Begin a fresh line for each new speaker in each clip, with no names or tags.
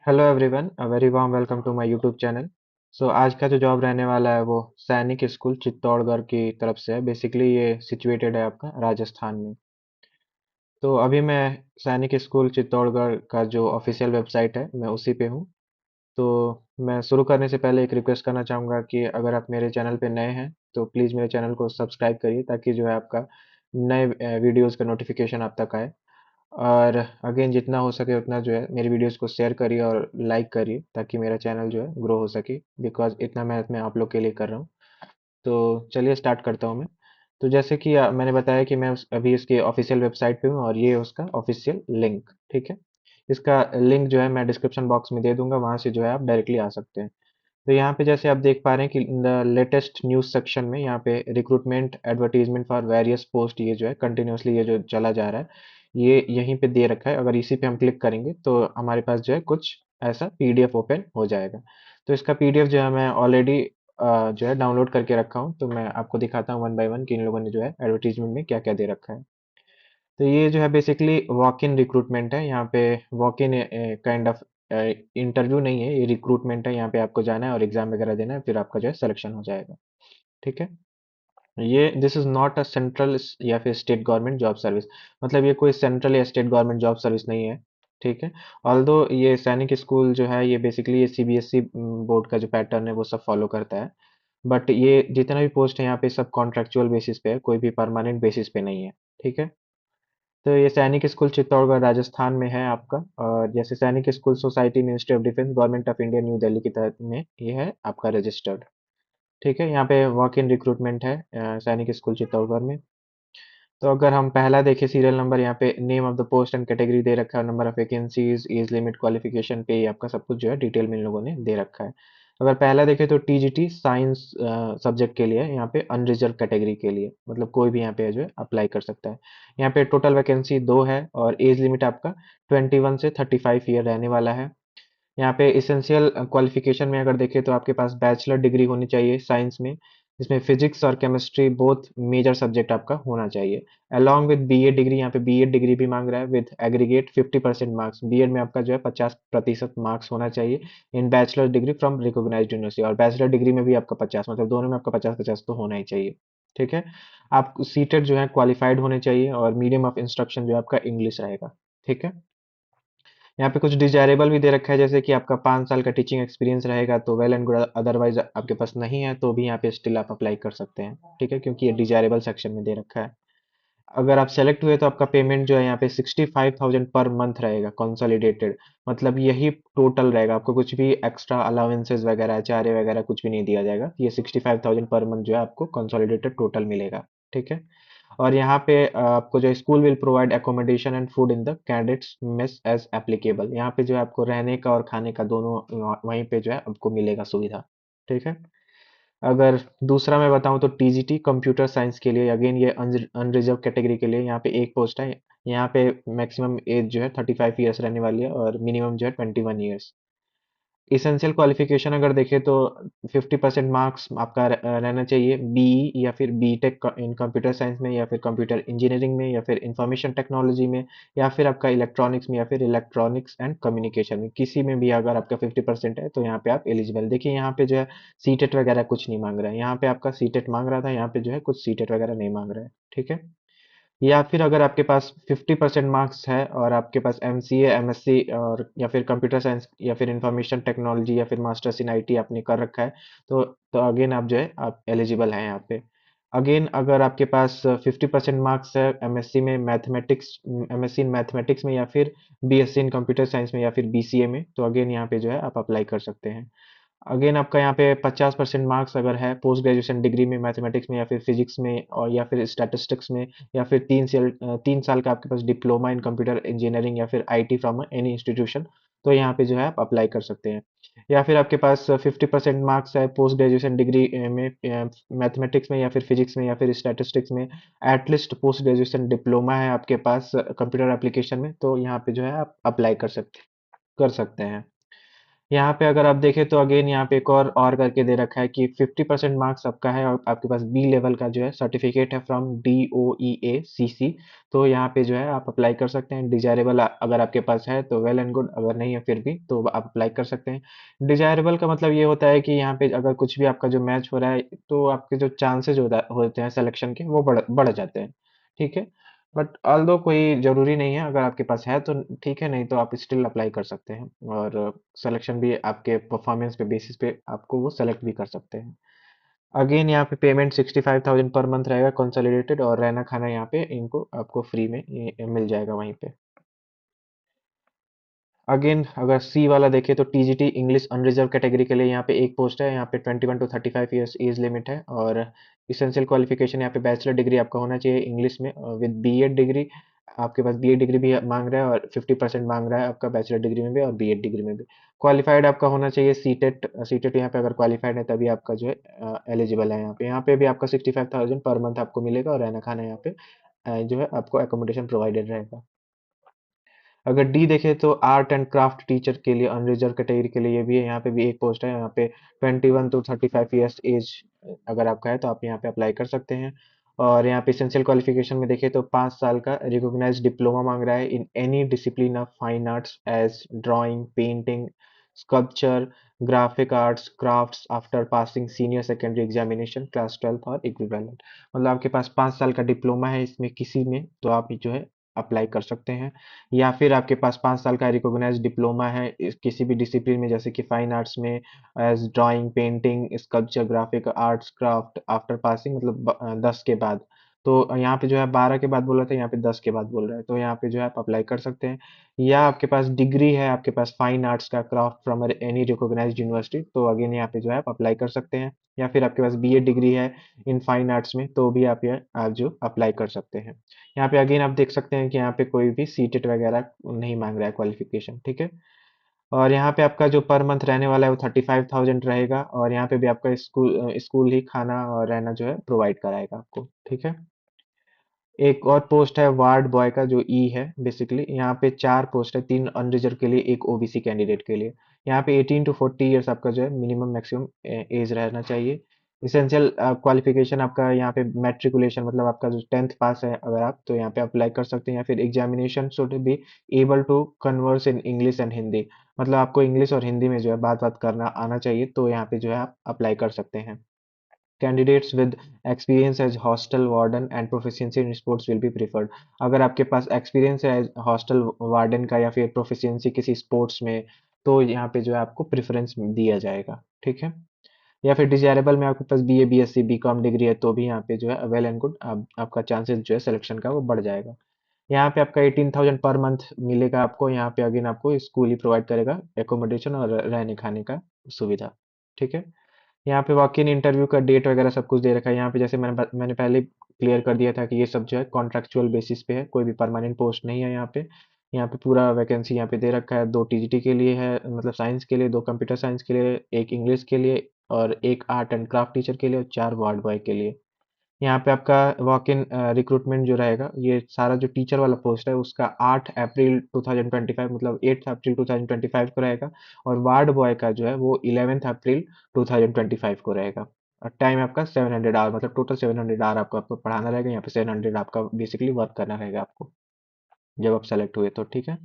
Hello everyone, a very warm welcome to my YouTube channel. So आज का जो job रहने वाला है वो सैनिक स्कूल चित्तौड़गढ़ की तरफ से है। बेसिकली ये सिचुएटेड है आपका राजस्थान में। तो अभी मैं सैनिक स्कूल चित्तौड़गढ़ का जो ऑफिशियल वेबसाइट है मैं उसी पे हूँ। तो मैं शुरू करने से पहले एक रिक्वेस्ट करना चाहूँगा कि अगर आप मेरे चैनल पे नए हैं तो प्लीज़ मेरे चैनल को सब्सक्राइब करिए ताकि जो है आपका नए वीडियोज़ का नोटिफिकेशन आप तक आए। और अगेन जितना हो सके उतना जो है मेरी वीडियोस को शेयर करिए और लाइक करिए ताकि मेरा चैनल जो है ग्रो हो सके। बिकॉज इतना मेहनत मैं आप लोग के लिए कर रहा हूँ। तो चलिए स्टार्ट करता हूँ मैं। तो जैसे कि मैंने बताया कि मैं अभी इसके ऑफिशियल वेबसाइट पे हूँ और ये है उसका ऑफिशियल लिंक। ठीक है। इसका लिंक जो है मैं डिस्क्रिप्शन बॉक्स में दे दूंगा, वहां से जो है आप डायरेक्टली आ सकते हैं। तो यहाँ पे जैसे आप देख पा रहे हैं कि in the latest news section में यहाँ पे recruitment advertisement for various post ये जो है कंटिन्यूअसली ये जो चला जा रहा है ये यहीं पे दे रखा है। अगर इसी पे हम क्लिक करेंगे तो हमारे पास जो है कुछ ऐसा पीडीएफ ओपन हो जाएगा। तो इसका पीडीएफ जो है मैं ऑलरेडी जो है डाउनलोड करके रखा हूँ। तो मैं आपको दिखाता हूँ वन बाय वन कि इन लोगों ने जो है एडवर्टीजमेंट में क्या क्या दे रखा है। तो ये जो है बेसिकली वॉक इन रिक्रूटमेंट है। यहाँ पे walk in kind of interview नहीं है, ये रिक्रूटमेंट है। यहाँ पे आपको जाना है और एग्जाम वगैरह देना है, फिर आपका जो है सिलेक्शन हो जाएगा। ठीक है। ये this is not a central या फिर स्टेट गवर्नमेंट जॉब सर्विस। मतलब ये कोई सेंट्रल या स्टेट गवर्नमेंट जॉब सर्विस नहीं है। ठीक है। ऑल्दो ये सैनिक स्कूल जो है ये बेसिकली ये सीबीएसई बोर्ड का जो पैटर्न है वो सब फॉलो करता है। बट ये जितना भी पोस्ट है यहाँ पे सब कॉन्ट्रेक्चुअल बेसिस पे है, कोई भी परमानेंट बेसिस पे नहीं है। ठीक है। तो ये सैनिक स्कूल चित्तौड़गढ़ राजस्थान में है आपका। और जैसे सैनिक school society ministry of defence government of India new Delhi के तहत में ये है आपका रजिस्टर्ड। ठीक है। यहाँ पे वॉक इन रिक्रूटमेंट है सैनिक स्कूल चित्तौड़गढ़ में। तो अगर हम पहला देखें सीरियल नंबर, यहाँ पे name of the post and category दे रखा है, number of vacancies, age limit, qualification, pay, आपका सब कुछ जो है डिटेल में इन लोगों ने दे रखा है। अगर पहला देखें तो टीजीटी साइंस सब्जेक्ट के लिए है, यहाँ पे अनरिजर्व कैटेगरी के लिए, मतलब कोई भी यहाँ पे जो है अप्लाई कर सकता है। यहाँ पे टोटल वैकेंसी 2 है और एज लिमिट आपका 21 से 35 ईयर रहने वाला है। यहाँ पे इसेंशियल क्वालिफिकेशन में अगर देखें तो आपके पास बैचलर डिग्री होनी चाहिए साइंस में, जिसमें फिजिक्स और केमिस्ट्री बोथ मेजर सब्जेक्ट आपका होना चाहिए। अलॉन्ग विद बीए डिग्री, यहाँ पे बीएड डिग्री भी मांग रहा है विद एग्रीगेट 50% मार्क्स। बीएड में आपका जो है 50% मार्क्स होना चाहिए in bachelor degree from recognised university, और बैचलर डिग्री में भी आपका 50, मतलब दोनों में आपका 50-50 तो होना ही चाहिए। ठीक है। आप सीटेड जो है क्वालिफाइड होने चाहिए और मीडियम ऑफ इंस्ट्रक्शन जो है आपका इंग्लिश रहेगा। ठीक है। यहाँ पे कुछ डिजायरेबल भी दे रखा है, जैसे कि आपका 5 साल का टीचिंग एक्सपीरियंस रहेगा तो वेल एंड गुड, अदरवाइज आपके पास नहीं है तो भी यहाँ पे स्टिल आप अप्लाई कर सकते हैं। ठीक है, क्योंकि ये डिजायरेबल सेक्शन में दे रखा है। अगर आप सेलेक्ट हुए तो आपका पेमेंट जो है यहाँ पे 65,000 पर मंथ रहेगा कंसोलिडेटेड। मतलब यही टोटल रहेगा, आपको कुछ भी एक्स्ट्रा अलाउंसेस वगैरह चारे वगैरह कुछ भी नहीं दिया जाएगा। ये 65,000 पर मंथ जो है आपको कंसोलिडेटेड टोटल मिलेगा। ठीक है। और यहाँ पे आपको जो school will provide accommodation and food in the candidates mess as applicable. यहाँ पे जो है आपको रहने का और खाने का दोनों वहीं पे जो है आपको मिलेगा सुविधा। ठीक है। अगर दूसरा मैं बताऊं तो टीजीटी कंप्यूटर साइंस के लिए, अगेन ये अनरिजर्व कैटेगरी के लिए यहाँ पे एक पोस्ट है। यहाँ पे मैक्सिमम एज जो है 35 ईयर्स रहने वाली है और मिनिमम जो है 21 ईयर्स। इसेंशियल क्वालिफिकेशन अगर देखें तो 50% मार्क्स आपका रहना चाहिए बीई या फिर बीटेक इन कंप्यूटर साइंस में या फिर कंप्यूटर इंजीनियरिंग में या फिर इंफॉर्मेशन टेक्नोलॉजी में या फिर आपका इलेक्ट्रॉनिक्स में या फिर इलेक्ट्रॉनिक्स एंड कम्युनिकेशन में, किसी में भी अगर आपका 50% है तो यहाँ पे आप एलिजिबल। देखिए यहाँ पे जो है सीटेट वगैरह कुछ नहीं मांग रहा है, यहाँ पे आपका सीटेट मांग रहा था, यहाँ पे जो है कुछ सीटेट वगैरह नहीं मांग रहा है। ठीक है। या फिर अगर आपके पास 50% मार्क्स है और आपके पास एमसीए एमएससी और या फिर कंप्यूटर साइंस या फिर इंफॉर्मेशन टेक्नोलॉजी या फिर मास्टर्स इन आईटी आपने कर रखा है तो अगेन आप जो है आप एलिजिबल हैं यहाँ पे। अगेन अगर आपके पास 50% मार्क्स है एमएससी में मैथमेटिक्स, एमएससी इन मैथमेटिक्स में या फिर बीएससी इन कंप्यूटर साइंस में या फिर बीसीए में, तो अगेन यहाँ पे जो है आप अप्लाई कर सकते हैं। अगेन आपका यहाँ पे 50% मार्क्स अगर है पोस्ट ग्रेजुएशन डिग्री में मैथमेटिक्स में या फिर फिजिक्स में और या फिर स्टैटिस्टिक्स में या फिर 3 साल का आपके पास डिप्लोमा इन कंप्यूटर इंजीनियरिंग या फिर आईटी फ्रॉम एनी इंस्टीट्यूशन, तो यहाँ पे जो है आप अप्लाई कर सकते हैं। या फिर आपके पास 50% मार्क्स है पोस्ट ग्रेजुएशन डिग्री में मैथमेटिक्स में या फिर फिजिक्स में या फिर स्टैटिस्टिक्स में, एटलीस्ट पोस्ट ग्रेजुएशन डिप्लोमा है आपके पास कंप्यूटर एप्लीकेशन में, तो यहाँ पे जो है आप अप्लाई कर सकते हैं। यहाँ पे अगर आप देखें तो अगेन यहाँ पे एक और करके दे रखा है कि 50% मार्क्स आपका है और आपके पास बी लेवल का जो है सर्टिफिकेट है फ्रॉम DOEACC। तो यहाँ पे जो है आप अप्लाई कर सकते हैं। डिजायरेबल अगर आपके पास है तो वेल एंड गुड, अगर नहीं है फिर भी तो आप अप्लाई कर सकते हैं। डिजायरेबल का मतलब ये होता है कि यहाँ पे अगर कुछ भी आपका जो मैच हो रहा है तो आपके जो चांसेस होते हैं सिलेक्शन के वो बढ़ जाते हैं। ठीक है। बट ऑल्दो कोई जरूरी नहीं है, अगर आपके पास है तो ठीक है, नहीं तो आप स्टिल अप्लाई कर सकते हैं। और सिलेक्शन भी आपके परफॉर्मेंस पे बेसिस पे आपको वो सेलेक्ट भी कर सकते हैं। अगेन यहाँ पे पेमेंट 65,000 पर मंथ रहेगा कंसोलिडेटेड, और रहना खाना यहाँ पे इनको आपको फ्री में ये मिल जाएगा वहीं पे। अगेन अगर सी वाला देखें तो टीजीटी इंग्लिश अनरिजर्व कैटेगरी के लिए यहाँ पे एक पोस्ट है। यहाँ पे 21 to 35 ईयर्स एज लिमिट है, और इसेंशियल क्वालिफिकेशन यहाँ पे बैचलर डिग्री आपका होना चाहिए इंग्लिश में विद बीएड डिग्री। आपके पास बीएड डिग्री भी मांग रहा है, और 50% मांग रहा है आपका बैचलर डिग्री में भी और बीएड डिग्री में भी। क्वालिफाइड आपका होना चाहिए सीटेट। सीटेट यहाँ पे अगर क्वालिफाइड है तभी आपका जो है एलिजिबल है। यहाँ पे भी आपका 65,000 पर मंथ आपको मिलेगा, और रहना खाना यहाँ पे जो है आपको एकोमोडेशन प्रोवाइडेड रहेगा। अगर डी देखें तो आर्ट एंड क्राफ्ट टीचर के लिए अनरिजर्व कैटेगरी के लिए ये भी है। यहाँ पे भी एक पोस्ट है। यहाँ पे 21 to 35 ईयर्स एज अगर आपका है तो आप यहाँ पे अप्लाई कर सकते हैं। और यहाँ पे इसेंशियल क्वालिफिकेशन में देखें तो 5 साल का रिकॉग्नाइज्ड डिप्लोमा मांग रहा है in any discipline of fine arts as drawing, painting, sculpture, graphic arts, crafts after passing senior secondary examination class 12th और इक्विवेलेंट। मतलब आपके पास 5 साल का डिप्लोमा है इसमें किसी में, तो आप जो है अप्लाई कर सकते हैं। या फिर आपके पास 5 साल का रिकॉग्नाइज्ड डिप्लोमा है किसी भी डिसिप्लिन में, जैसे कि फाइन आर्ट्स में as drawing, painting, sculpture, graphic arts, craft after passing, मतलब 10 के बाद। तो यहाँ पे जो है 12 के बाद बोल रहा था, यहाँ पे 10 के बाद बोल रहा है, तो यहाँ पे जो है आप अप्लाई कर सकते हैं। या आपके पास डिग्री है, आपके पास फाइन आर्ट्स का craft from any recognised university, तो अगेन यहाँ पे जो है आप अप्लाई कर सकते हैं। या फिर आपके पास बीए डिग्री है इन फाइन आर्ट्स में, तो भी आप जो अप्लाई कर सकते हैं। यहाँ पे अगेन आप देख सकते हैं कि यहाँ पे कोई भी सीटेट वगैरह नहीं मांग रहा है क्वालिफिकेशन। ठीक है। और यहाँ पे आपका जो पर मंथ रहने वाला है वो 35,000 रहेगा, और यहाँ पे भी आपका स्कूल ही खाना और रहना जो है प्रोवाइड कराएगा आपको। ठीक है। एक और पोस्ट है वार्ड बॉय का, जो ई है बेसिकली। यहाँ पे 4 पोस्ट है, 3 अनरिजर्व के लिए, एक ओबीसी कैंडिडेट के लिए। यहाँ पे 18 to 40 ईयर्स आपका जो है मिनिमम मैक्सिमम एज रहना चाहिए। इसेंशियल क्वालिफिकेशन आपका यहाँ पे मैट्रिकुलेशन, मतलब आपका जो 10th पास है अगर आप, तो यहाँ पे अप्लाई कर सकते हैं। या फिर examination should be able to converse in English and Hindi, मतलब आपको इंग्लिश और हिंदी में जो है बात बात करना आना चाहिए, तो यहाँ पे जो है आप अप्लाई कर सकते हैं। Candidates with experience as hostel warden and proficiency in sports will be preferred। अगर आपके पास एक्सपीरियंस है एज हॉस्टल वार्डन का या फिर प्रोफिशिएंसी किसी स्पोर्ट्स में, तो यहाँ पे जो है आपको प्रेफरेंस दिया जाएगा। ठीक है। या फिर डिजायरेबल में आपके पास बीए, बीएससी, बीकॉम डिग्री है, तो भी यहाँ पे जो है वेल एंड गुड, आपका चांसेस जो है सिलेक्शन का वो बढ़ जाएगा। यहाँ पे आपका 18,000 पर मंथ मिलेगा आपको। यहाँ पे अगेन आपको स्कूल ही प्रोवाइड करेगा एकोमोडेशन और रहने खाने का सुविधा। ठीक है। यहाँ पे वॉक इन इंटरव्यू का डेट वगैरह सब कुछ दे रखा है। यहाँ पे जैसे मैंने पहले क्लियर कर दिया था कि ये सब जो है कॉन्ट्रेक्चुअल बेसिस पे है, कोई भी परमानेंट पोस्ट नहीं है यहाँ पे। यहाँ पे पूरा वैकेंसी यहाँ पे दे रखा है। 2 टीजीटी के लिए है, मतलब साइंस के लिए, 2 कंप्यूटर साइंस के लिए, एक इंग्लिश के लिए, और एक आर्ट एंड क्राफ्ट टीचर के लिए, और 4 वार्ड बॉय के लिए। यहाँ पे आपका वॉक इन रिक्रूटमेंट जो रहेगा, ये सारा जो टीचर वाला पोस्ट है उसका 8 अप्रैल 2025, मतलब 8 अप्रैल 2025 को रहेगा। और वार्ड बॉय का जो है वो 11 अप्रैल 2025 को रहेगा। और टाइम आपका 700 आवर, मतलब टोटल 700 आवर आपको पढ़ाना रहेगा। यहाँ पे 700 आपका बेसिकली वर्क करना रहेगा आपको, जब आप सेलेक्ट हुए तो। ठीक है।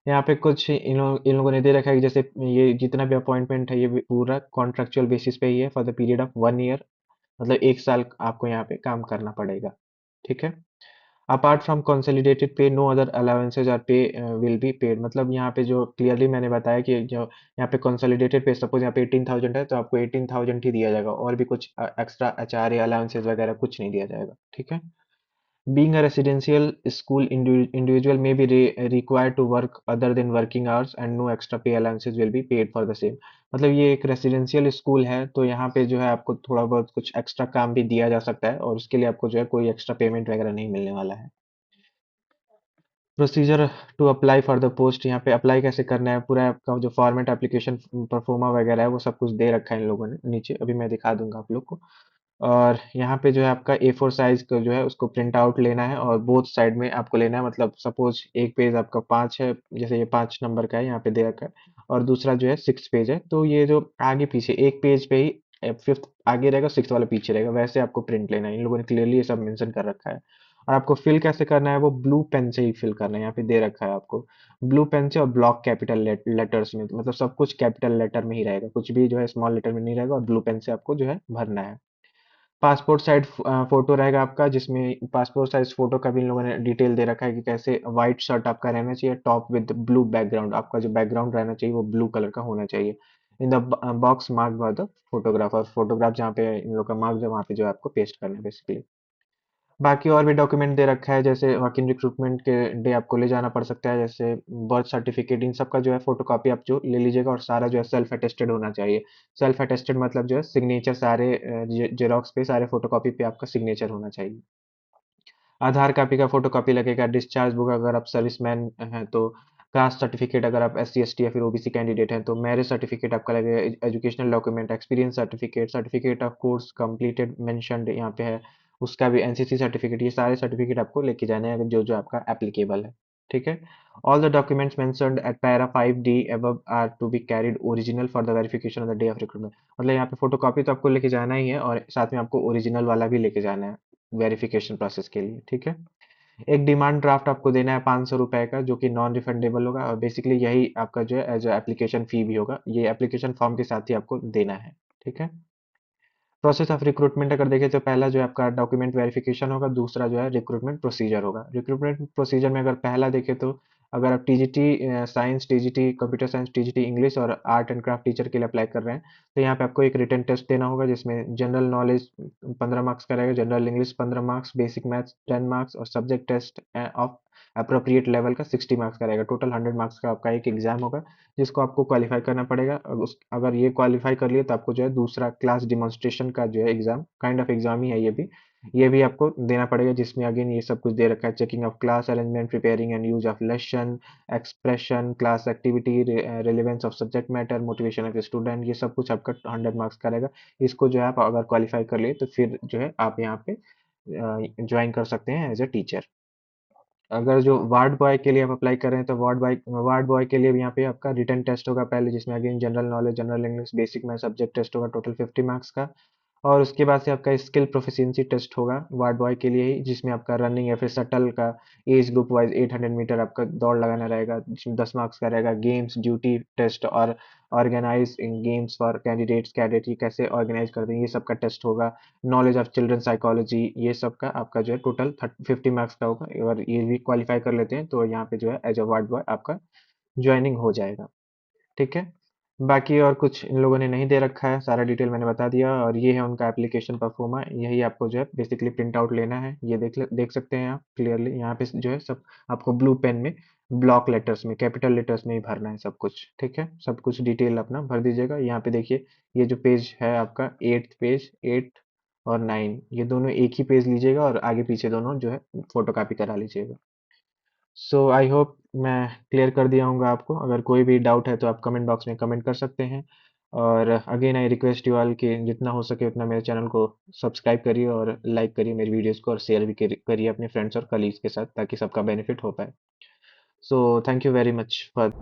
यहाँ पे कुछ इन लोगों ने दे रखा है कि जैसे ये जितना भी अपॉइंटमेंट है ये भी पूरा कॉन्ट्रेक्चुअल बेसिस पे ही है for the period of 1 year, मतलब 1 साल आपको यहाँ पे काम करना पड़ेगा। ठीक है। अपार्ट फ्रॉम कंसोलिडेटेड पे नो अदर अलाउंसेज और पे विल बी पेड, मतलब यहाँ पे जो क्लियरली मैंने बताया कि जो यहाँ पे कंसोलिडेटेड पे सपोज यहाँ पे 18,000 है तो आपको 18,000 ही दिया जाएगा, और भी कुछ एक्स्ट्रा एचआरए अलाउंसेज वगैरह कुछ नहीं दिया जाएगा। ठीक है। Being a residential school, individual may be required to work other than working hours and no extra pay allowances will be paid for the same। मतलब ये एक रेसिडेंशियल स्कूल है, तो यहाँ पे जो है आपको थोड़ा बहुत कुछ एक्स्ट्रा काम भी दिया जा सकता है, और उसके लिए आपको जो है कोई एक्स्ट्रा पेमेंट वगैरह नहीं मिलने वाला है। Procedure to apply for the post, यहाँ पे अप्लाई कैसे करना है, पूरा आपका जो फॉर्मेट एप्लीकेशन परफॉर्मा वगैरह है वो सब कुछ दे रखा है इन लोगों ने नीचे, अभी मैं दिखा दूंगा आप लोग को। और यहाँ पे जो है आपका A4 साइज का जो है उसको प्रिंट आउट लेना है, और बोथ साइड में आपको लेना है। मतलब सपोज एक पेज आपका 5 है, जैसे ये 5 नंबर का है यहाँ पे दे रखा है, और दूसरा जो है 6th पेज है। तो ये जो आगे पीछे एक पेज पे ही 5th आगे रहेगा, 6th वाला पीछे रहेगा, वैसे आपको प्रिंट लेना है। इन लोगों ने क्लियरली ये सब मेंशन कर रखा है। और आपको फिल कैसे करना है, वो ब्लू पेन से ही फिल करना है, यहाँ पे दे रखा है आपको। ब्लू पेन से और ब्लॉक कैपिटल लेटर्स में, मतलब सब कुछ कैपिटल लेटर में ही रहेगा, कुछ भी जो है स्मॉल लेटर में नहीं रहेगा, और ब्लू पेन से आपको जो है भरना है। पासपोर्ट साइज फोटो रहेगा आपका, जिसमें पासपोर्ट साइज फोटो का भी इन लोगों ने डिटेल दे रखा है कि कैसे व्हाइट शर्ट आपका रहना चाहिए, टॉप विद ब्लू बैकग्राउंड, आपका जो बैकग्राउंड रहना चाहिए वो ब्लू कलर का होना चाहिए। In the box mark by the photographer, photograph जहाँ पे इन लोग का मार्क जो वहाँ पे जो है आपको पेस्ट करना है बेसिकली। बाकी और भी डॉक्यूमेंट दे रखा है, जैसे वर्क इन रिक्रूटमेंट के डे आपको ले जाना पड़ सकता है, जैसे बर्थ सर्टिफिकेट, इन सब का जो है फोटोकॉपी आप जो ले लीजिएगा, और सारा जो है सेल्फ अटेस्टेड होना चाहिए। सेल्फ अटेस्टेड मतलब जो है सिग्नेचर सारे जेरोक्स पे, सारे फोटोकॉपी पे आपका सिग्नेचर होना चाहिए। आधार कॉपी का फोटोकॉपी लगेगा, डिस्चार्ज बुक अगर आप सर्विसमैन हैं तो, कास्ट सर्टिफिकेट अगर आप एस सी एस टी या फिर ओबीसी कैंडिडेट हैं तो, मैरिज सर्टिफिकेट आपका लगेगा, educational document, experience certificate, certificate of course completed mentioned यहाँ पे है, उसका भी एनसीसी सर्टिफिकेट, ये सारे सर्टिफिकेट आपको लेके जाने हैं जो जो आपका एप्लीकेबल है। ठीक है। All the documents mentioned at para 5D above are to be carried original for the verification on the day of recruitment. मतलब यहाँ पे फोटोकॉपी तो आपको लेके जाना ही है, और साथ में आपको ओरिजिनल वाला भी लेके जाना है वेरिफिकेशन प्रोसेस के लिए। ठीक है। एक डिमांड ड्राफ्ट आपको देना है 500 रुपए का, जो कि नॉन रिफंडेबल होगा, और बेसिकली यही आपका जो है एज एप्लीकेशन फी भी होगा, ये एप्लीकेशन फॉर्म के साथ ही आपको देना है। ठीक है। प्रोसेस ऑफ रिक्रूटमेंट अगर देखें तो पहला जो है आपका डॉक्यूमेंट वेरिफिकेशन होगा, दूसरा जो है रिक्रूटमेंट प्रोसीजर होगा। रिक्रूटमेंट प्रोसीजर में अगर पहला देखें तो, अगर आप TGT science, TGT computer science, TGT English और आर्ट एंड क्राफ्ट टीचर के लिए अप्लाई कर रहे हैं, तो यहाँ पे आपको एक रिटन टेस्ट देना होगा, जिसमें जनरल नॉलेज 15 मार्क्स का रहेगा, general English 15 marks, basic maths 10 marks, और subject test of appropriate level का 60 मार्क्स का रहेगा। टोटल 100 मार्क्स का आपका एक एग्जाम होगा, जिसको आपको क्वालिफाई करना पड़ेगा। अगर ये क्वालिफाई कर लिए तो आपको जो है दूसरा क्लास डिमॉन्स्ट्रेशन का जो है एग्जाम, काइंड ऑफ एग्जाम ही है ये भी आपको देना पड़ेगा, जिसमें अगेन ये सब कुछ दे रखा है, checking of class arrangement, preparing and use of lesson, expression, class activity, relevance of subject matter, motivation of student, ये सब कुछ आपका 100 मार्क्स का रहेगा। इसको जो है आप अगर क्वालिफाई कर लिए तो फिर जो है आप यहाँ पे ज्वाइन कर सकते हैं एज ए टीचर। अगर जो वार्ड बॉय के लिए आप अप्लाई कर रहे हैं तो वार्ड बॉय के लिए भी यहाँ पे आपका रिटन टेस्ट होगा पहले, जिसमें again general knowledge, general English, basic math, subject test होगा, टोटल 50 मार्क्स का। और उसके बाद से आपका स्किल प्रोफिशिएंसी टेस्ट होगा वार्ड बॉय के लिए ही, जिसमें आपका रनिंग या फिर शटल का एज ग्रुप वाइज 800 मीटर आपका दौड़ लगाना रहेगा, जिसमें 10 मार्क्स का रहेगा। गेम्स ड्यूटी टेस्ट और organise in games for candidates, cadet ये कैसे ऑर्गेनाइज करते हैं, ये सब का टेस्ट होगा। नॉलेज ऑफ चिल्ड्रन साइकोलॉजी, ये सब का आपका जो है टोटल 50 मार्क्स का होगा। अगर ये भी क्वालिफाई कर लेते हैं तो यहाँ पे जो है एज अ वार्ड बॉय आपका ज्वाइनिंग हो जाएगा। ठीक है। बाकी और कुछ इन लोगों ने नहीं दे रखा है, सारा डिटेल मैंने बता दिया, और ये है उनका एप्लीकेशन परफॉर्मा, यही आपको जो है बेसिकली प्रिंट आउट लेना है। ये देख सकते हैं आप क्लियरली, यहाँ पे जो है सब आपको ब्लू पेन में ब्लॉक लेटर्स में कैपिटल लेटर्स में ही भरना है सब कुछ। ठीक है। सब कुछ डिटेल अपना भर दीजिएगा। यहाँ पे देखिए, ये जो पेज है आपका 8th पेज, 8 और 9, ये दोनों एक ही पेज लीजिएगा, और आगे पीछे दोनों जो है फोटो कॉपी करा लीजिएगा। सो आई होप मैं क्लियर कर दिया हूँगा आपको। अगर कोई भी डाउट है तो आप कमेंट बॉक्स में कमेंट कर सकते हैं, और again I request you all कि जितना हो सके उतना मेरे चैनल को सब्सक्राइब करिए, और लाइक करिए मेरी वीडियोस को, और शेयर भी करिए अपने फ्रेंड्स और कलीग्स के साथ, ताकि सबका बेनिफिट हो पाए। So thank you very much for